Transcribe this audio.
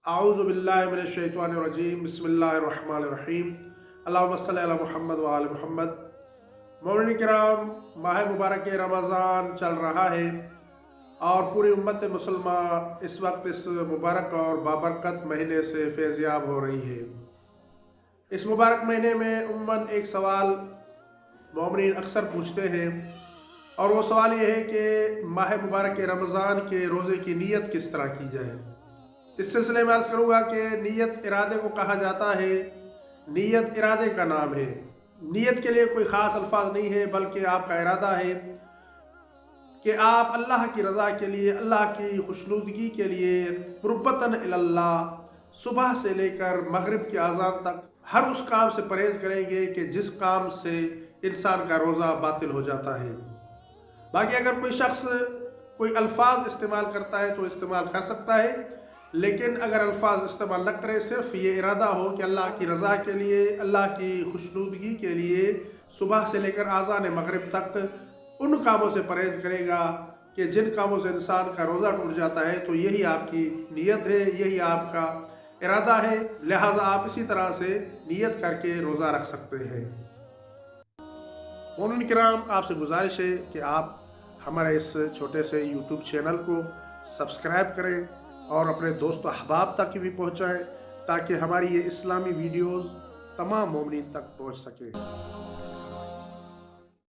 अऊज़ु बिल्लाहि मिनश शैतानिर रजीम बिस्मिल्लाहिर रहमानिर रहीम अल्लाहुम्मा सल्लि अला मुहम्मद व आले मुहम्मद। मोमिन किराम, माह मुबारक रमज़ान चल रहा है और पूरी उम्मत मुसलमा इस वक्त इस मुबारक और बाबरकत महीने से फैज़याब हो रही है। इस मुबारक महीने में उम्मन एक सवाल मोमिन अक्सर पूछते हैं और वो सवाल ये है कि माह मुबारक रमज़ान के रोज़े की नीयत किस तरह की जाए। इस सिलसिले में अर्ज़ करूँगा कि नीयत इरादे को कहा जाता है। नीयत इरादे का नाम है। नीयत के लिए कोई ख़ास अल्फाज नहीं है, बल्कि आपका इरादा है कि आप अल्लाह की रज़ा के लिए, अल्लाह की खुशनुदगी के लिए कुर्बतन इलल्लाह सुबह से लेकर मगरिब की आज़ान तक हर उस काम से परहेज़ करेंगे कि जिस काम से इंसान का रोज़ा बातिल हो जाता है। बाकी अगर कोई शख्स कोई अल्फाज इस्तेमाल करता है तो इस्तेमाल कर सकता है, लेकिन अगर अल्फाज इस्तेमाल न करे, सिर्फ ये इरादा हो कि अल्लाह की रज़ा के लिए, अल्लाह की खुशनुदगी के लिए सुबह से लेकर आज़ान मगरिब तक उन कामों से परहेज़ करेगा कि जिन कामों से इंसान का रोज़ा टूट जाता है, तो यही आपकी नीयत है, यही आपका इरादा है। लिहाजा आप इसी तरह से नीयत करके रोज़ा रख सकते हैं। मोमिन किराम, आपसे गुजारिश है कि आप हमारे इस छोटे से यूट्यूब चैनल को सब्सक्राइब करें और अपने दोस्त अहबाब तक भी पहुँचाएँ, ताकि हमारी ये इस्लामी वीडियोज़ तमाम मोमिनीन तक पहुँच सके।